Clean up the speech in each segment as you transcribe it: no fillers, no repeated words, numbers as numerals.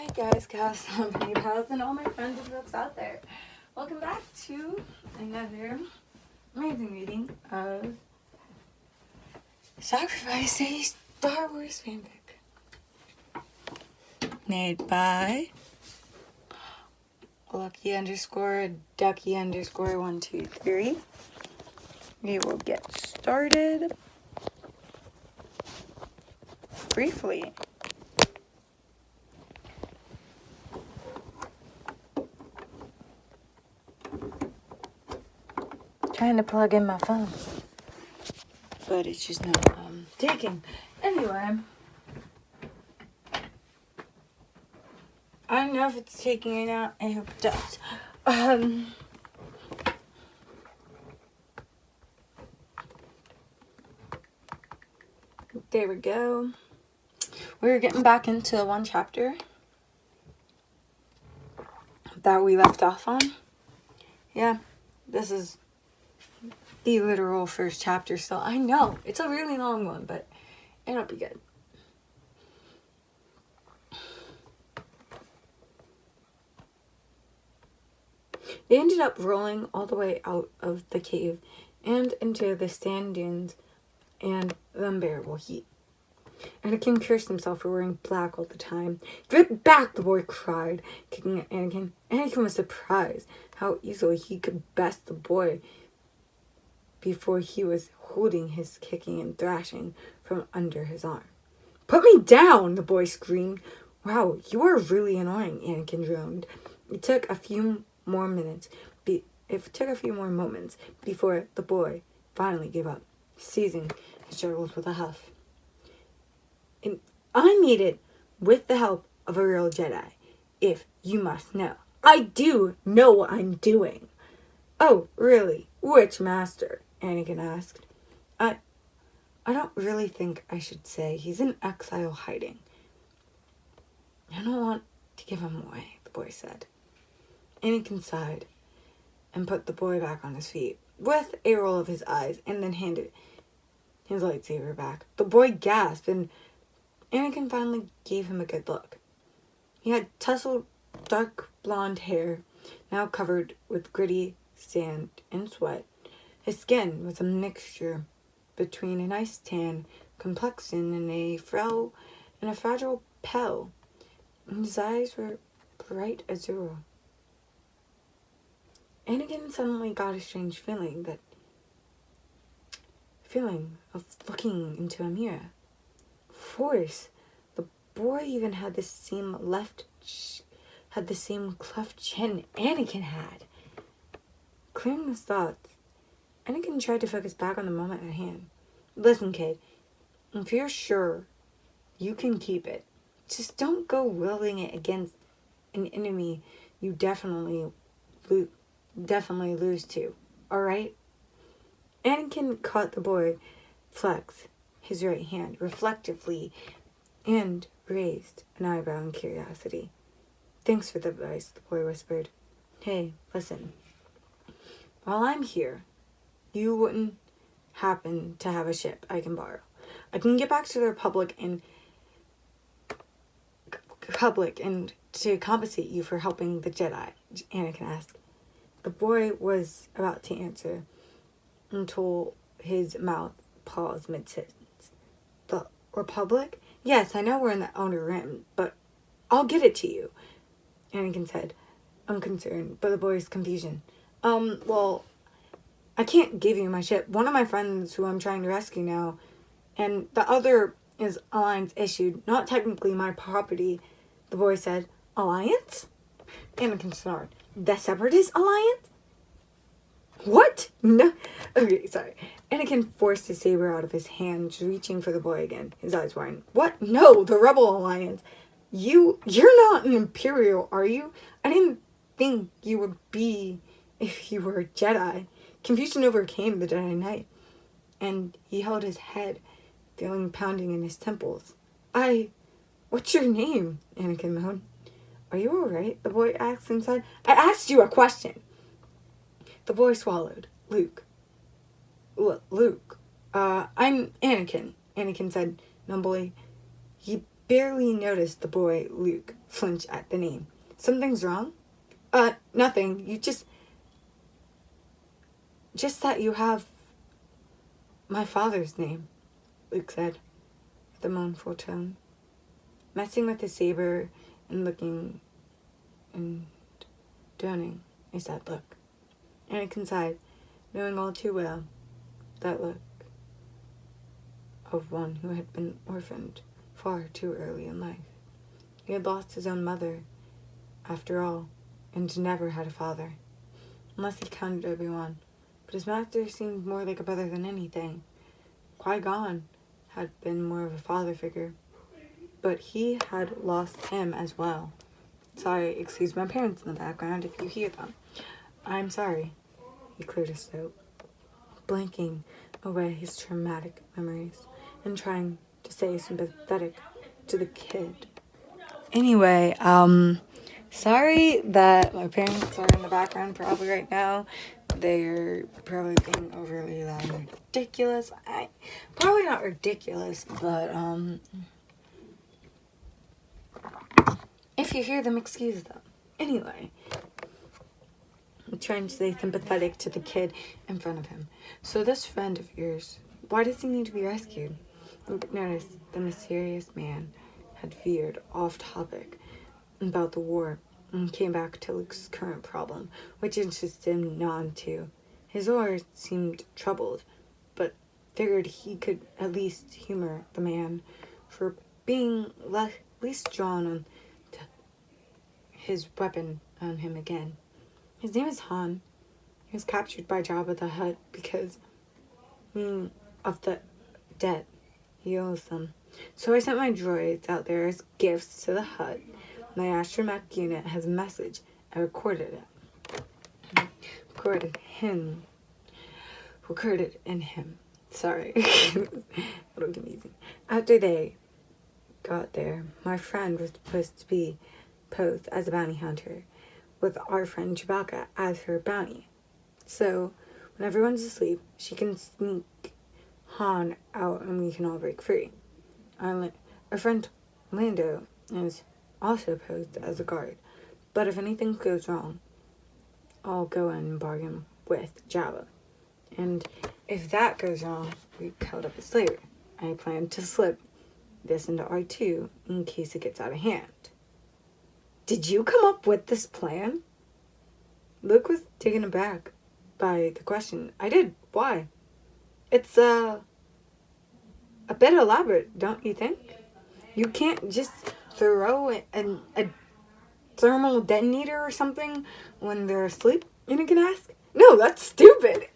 Hey guys, gals, company pals, and all my friends and folks out there. Welcome back to another amazing reading of Sacrifice, a Star Wars fanfic. Made by Lucky_Ducky_123. We will get started briefly. Trying to plug in my phone, but it's just not taking. Anyway, I don't know if it's taking it out. I hope it does. There we go. We're getting back into the one chapter that we left off on. Yeah, this is the literal first chapter, so I know it's a really long one, but it'll be good. They ended up rolling all the way out of the cave and into the sand dunes and the unbearable heat. Anakin cursed himself for wearing black all the time. "Get back!" the boy cried, kicking at Anakin. Anakin was surprised how easily he could best the boy before he was holding his kicking and thrashing from under his arm. "Put me down!" the boy screamed. "Wow, you are really annoying," Anakin droned. It took a few more moments before the boy finally gave up, seizing his struggles with a huff. "I made it with the help of a real Jedi, if you must know. I do know what I'm doing." "Oh, really? Which master?" Anakin asked. I don't really think I should say. He's in exile hiding." "I don't want to give him away," the boy said. Anakin sighed and put the boy back on his feet with a roll of his eyes and then handed his lightsaber back. The boy gasped and Anakin finally gave him a good look. He had tousled dark blonde hair, now covered with gritty sand and sweat. His skin was a mixture between a nice tan complexion and a fragile pale. And his eyes were bright azure. Anakin suddenly got a strange feeling of looking into a mirror. Force. The boy even had the same cleft chin Anakin had. Clearing his thoughts, Anakin tried to focus back on the moment at hand. "Listen, kid, if you're sure you can keep it, just don't go wielding it against an enemy you definitely lose to, alright?" Anakin caught the boy flex his right hand reflectively and raised an eyebrow in curiosity. "Thanks for the advice," the boy whispered. "Hey, listen. While I'm here, you wouldn't happen to have a ship I can borrow? I can get back to the Republic and to compensate you for helping the Jedi," Anakin asked. The boy was about to answer until his mouth paused mid-sentence. "The Republic? Yes, I know we're in the Outer Rim, but I'll get it to you," Anakin said, unconcerned by the boy's confusion. Well, I can't give you my ship. One of my friends who I'm trying to rescue now, and the other is Alliance issued, not technically my property," the boy said. "Alliance?" Anakin snarled. "The Separatist Alliance? What? No." Okay, sorry. Anakin forced his saber out of his hands, reaching for the boy again, his eyes wide. "What? No, the Rebel Alliance. You're not an Imperial, are you? I didn't think you would be if you were a Jedi." Confusion overcame the Jedi Knight, and he held his head, feeling pounding in his temples. What's your name?" Anakin moaned. "Are you alright?" the boy asked inside. "I asked you a question." The boy swallowed. Luke. I'm Anakin," Anakin said numbly. He barely noticed the boy, Luke, flinch at the name. Something's wrong? Nothing. You just that you have my father's name, Luke said, with a mournful tone. Messing with his saber and looking and droning, I said, look. Anakin sighed, knowing all too well that look of one who had been orphaned far too early in life. He had lost his own mother, after all, and never had a father, unless he counted Obi-Wan. But his master seemed more like a brother than anything. Qui-Gon had been more of a father figure, but he had lost him as well. Sorry, excuse my parents in the background if you hear them. I'm sorry. He cleared his throat, blanking away his traumatic memories and trying to stay sympathetic to the kid. Anyway, sorry that my parents are in the background probably right now. They're probably being overly loud and ridiculous. Probably not ridiculous, but, if you hear them, excuse them. Anyway, I'm trying to stay sympathetic to the kid in front of him. So this friend of yours, why does he need to be rescued? Luke noticed the mysterious man had veered off topic about the war and came back to Luke's current problem, which interested him none too. His aura seemed troubled, but figured he could at least humor the man for being least drawn on his weapon on him again. His name is Han. He was captured by Jabba the Hutt because of the debt he owes them. So I sent my droids out there as gifts to the Hutt. My astromech unit has a message. I recorded it. Recorded in him. Sorry. A little confusing. After they got there, my friend was supposed to be posed as a bounty hunter, with our friend Chewbacca as her bounty. So, when everyone's asleep, she can sneak Han out and we can all break free. Our friend Lando is also posed as a guard, but if anything goes wrong, I'll go in and bargain with Jabba. And if that goes wrong, we cut up his later. I plan to slip this into R2 in case it gets out of hand. Did you come up with this plan? Luke was taken aback by the question. I did. Why? It's a bit elaborate, don't you think? You can't just throw a thermal detonator or something when they're asleep, you can ask? No, that's stupid.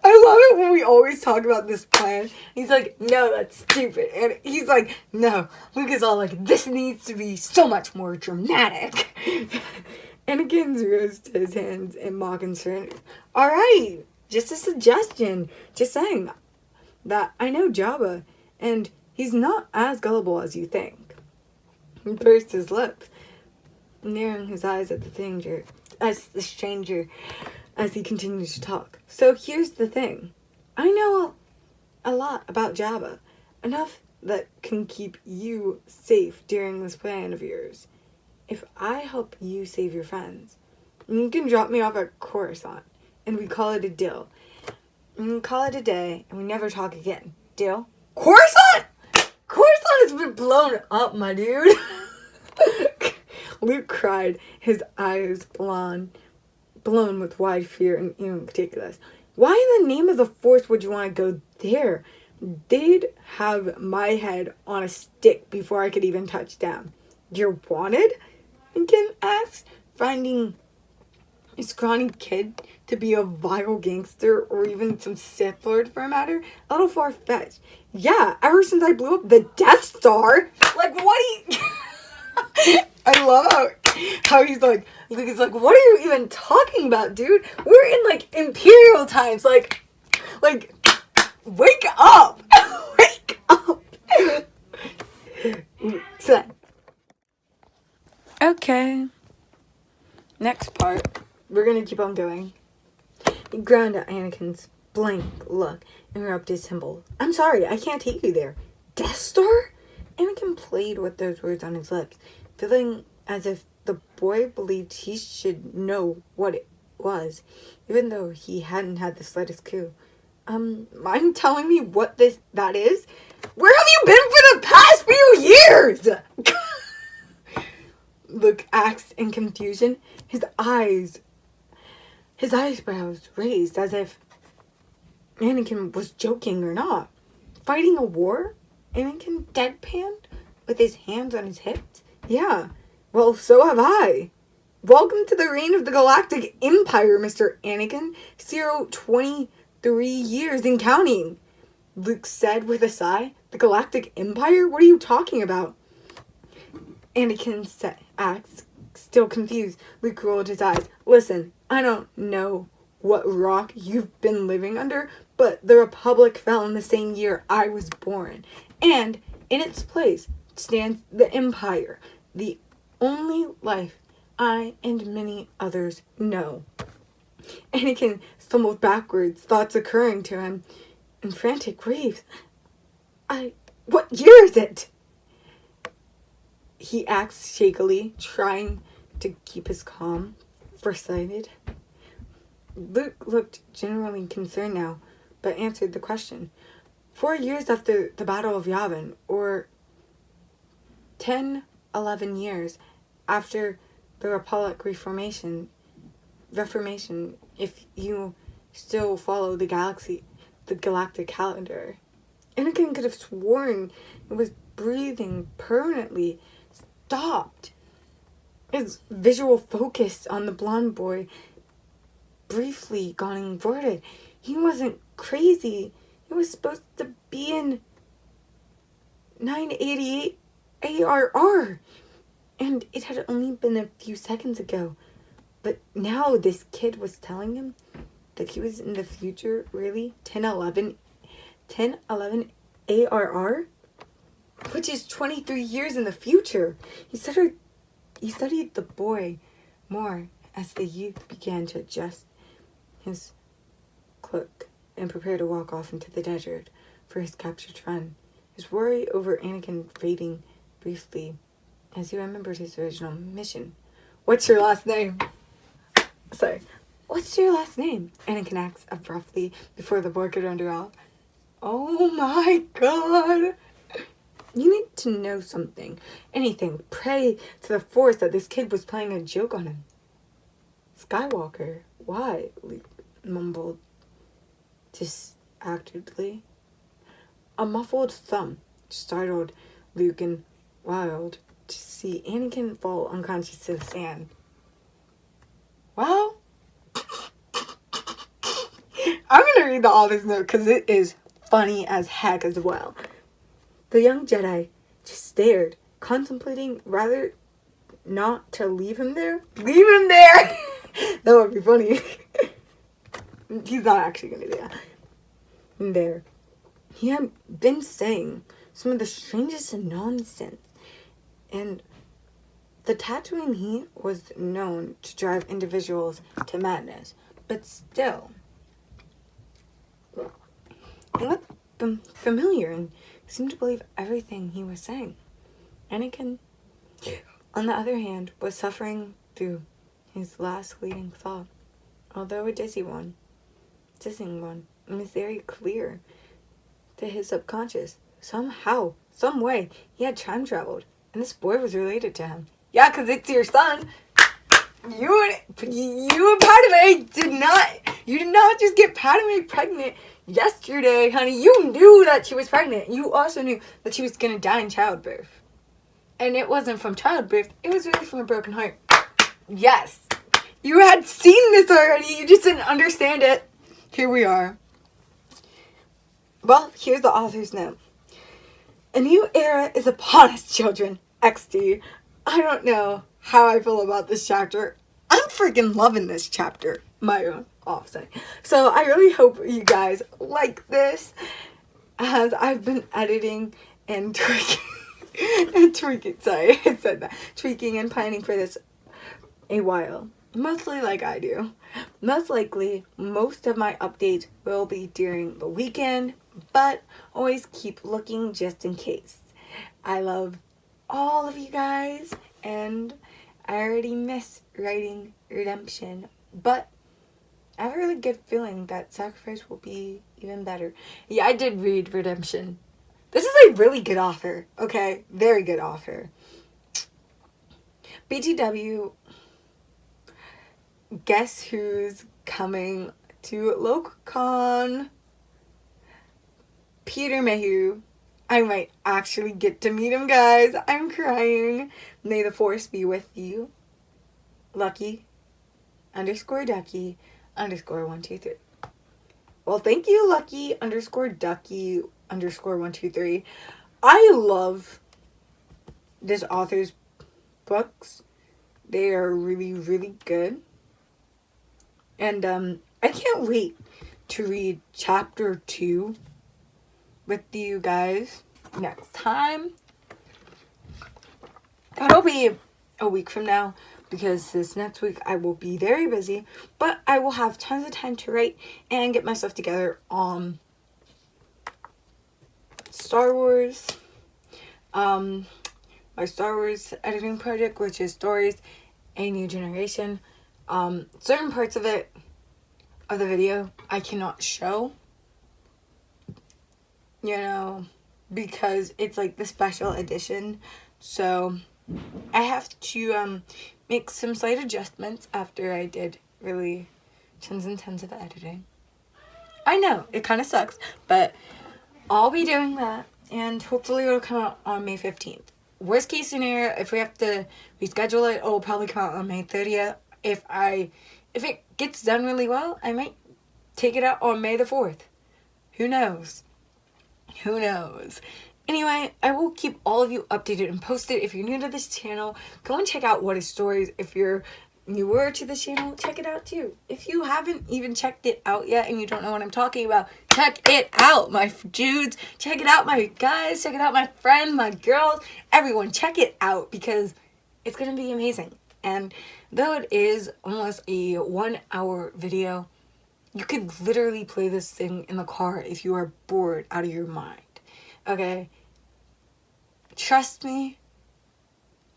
I love it when we always talk about this plan. He's like, no, that's stupid. And he's like, no. Luke is all like, this needs to be so much more dramatic. Anakin raised his hands in mock concern. All right, just a suggestion. Just saying that I know Jabba, and he's not as gullible as you think. He pursed his lips, narrowing his eyes at the stranger as he continued to talk. So here's the thing. I know a lot about Jabba. Enough that can keep you safe during this plan of yours. If I help you save your friends, you can drop me off at Coruscant, and we call it a deal. And we call it a day, and we never talk again. Deal? Coruscant? Coruscant has been blown up, my dude. Luke cried, his eyes blown with wide fear and even ridiculous. Why in the name of the Force would you want to go there? They'd have my head on a stick before I could even touch down. You're wanted? Lincoln asked, finding a scrawny kid to be a vile gangster or even some Sith Lord for a matter, a little far-fetched. Yeah, ever since I blew up the Death Star. Like, what do you... I love how he's like, Luke is like, what are you even talking about, dude? We're in, like, Imperial times. Like, wake up. Wake up. So, okay. Next part. We're gonna keep on going. He ground at Anakin's blank look interrupted his symbol. I'm sorry, I can't take you there. Death Star? Anakin played with those words on his lips, feeling as if the boy believed he should know what it was, even though he hadn't had the slightest clue. Mind telling me what that is? Where have you been for the past few years? Luke asked in confusion, his eyebrows raised as if Anakin was joking or not. Fighting a war? Anakin deadpanned with his hands on his hips. Yeah, well, so have I. Welcome to the reign of the Galactic Empire, Mr. Anakin. 23 years and counting, Luke said with a sigh. The Galactic Empire? What are you talking about? Anakin asked, still confused. Luke rolled his eyes. Listen, I don't know what rock you've been living under, but the Republic fell in the same year I was born. And in its place stands the Empire, the only life I and many others know. Anakin stumbled backwards, thoughts occurring to him in frantic waves. What year is it? He asked shakily, trying to keep his calm. Farsighted. Luke looked genuinely concerned now, but answered the question. 4 years after the Battle of Yavin, or 11 years after the Republic Reformation, if you still follow the galactic calendar. Anakin could have sworn it was breathing permanently stopped. His visual focus on the blonde boy briefly got inverted. He wasn't crazy. He was supposed to be in 988 ARR. And it had only been a few seconds ago. But now this kid was telling him that he was in the future, really? 1011 ARR? Which is 23 years in the future. He studied the boy more as the youth began to adjust his cloak and prepare to walk off into the desert for his captured friend. His worry over Anakin fading briefly as he remembered his original mission. What's your last name? Sorry. What's your last name? Anakin asked abruptly before the boy could wander off. Oh my god. You need to know something. Anything. Pray to the Force that this kid was playing a joke on him. Skywalker. Why? Luke mumbled distractedly. A muffled thump startled Luke and wild to see Anakin fall unconscious to the sand. Well, I'm going to read the author's note because it is funny as heck as well. The young Jedi just stared, contemplating rather not to leave him there. Leave him there! That would be funny. He's not actually going to do that. There. He had been saying some of the strangest nonsense. And the Tatooine heat was known to drive individuals to madness. But still, he looked familiar and seemed to believe everything he was saying. Anakin, on the other hand, was suffering through his last fleeting thought. Although a dizzying one, it was very clear to his subconscious. Somehow, some way, he had time traveled, and this boy was related to him. Yeah, because it's your son. You and Padme did not just get Padme pregnant yesterday, honey. You knew that she was pregnant. You also knew that she was going to die in childbirth. And it wasn't from childbirth. It was really from a broken heart. Yes. You had seen this already. You just didn't understand it. Here we are. Well, here's the author's note. A new era is upon us, children. XD. I don't know how I feel about this chapter. I'm freaking loving this chapter. My own offset. So I really hope you guys like this, as I've been editing and tweaking and planning for this a while. mostly like I do. Most likely, most of my updates will be during the weekend, but always keep looking just in case. I love all of you guys, and I already miss writing Redemption, but I have a really good feeling that Sacrifice will be even better. Yeah, I did read Redemption. This is a really good author, okay? Very good author. BTW, guess who's coming to LocaCon? Peter Mayhew. I might actually get to meet him, guys. I'm crying. May the force be with you. Lucky _Ducky _123. Well, thank you, Lucky _Ducky _123. I love this author's books. They are really, really good. And I can't wait to read chapter 2 with you guys next time. That'll be a week from now, because this next week I will be very busy, but I will have tons of time to write and get my stuff together on Star Wars. My Star Wars editing project, which is Stories, A New Generation. Certain parts of the video I cannot show, because it's like the special edition. So I have to make some slight adjustments after I did really tons and tons of editing. I know, it kind of sucks, but I'll be doing that, and hopefully it'll come out on May 15th. Worst case scenario, if we have to reschedule it, it'll probably come out on May 30th. If it gets done really well, I might take it out on May the 4th. Who knows? Who knows? Anyway, I will keep all of you updated and posted. If you're new to this channel, go and check out What is Stories. If you're newer to the channel, check it out too. If you haven't even checked it out yet and you don't know what I'm talking about, check it out, my dudes. Check it out, my guys. Check it out, my friends, my girls. Everyone, check it out, because it's going to be amazing. And though it is almost a 1-hour video, you could literally play this thing in the car if you are bored out of your mind. Okay? Trust me.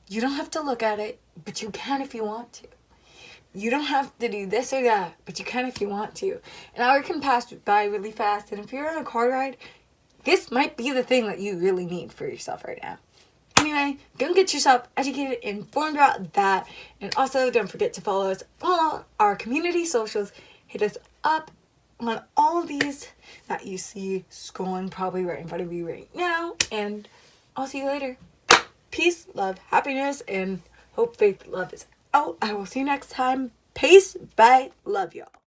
You don't have to look at it, but you can if you want to. You don't have to do this or that, but you can if you want to. An hour can pass by really fast, and if you're on a car ride, this might be the thing that you really need for yourself right now. Anyway, go and get yourself educated, informed about that. And also, don't forget to follow us on our community socials. Hit us up on all of these that you see scrolling probably right in front of you right now. And I'll see you later. Peace, love, happiness, and hope, faith, love is out. I will see you next time. Peace, bye, love y'all.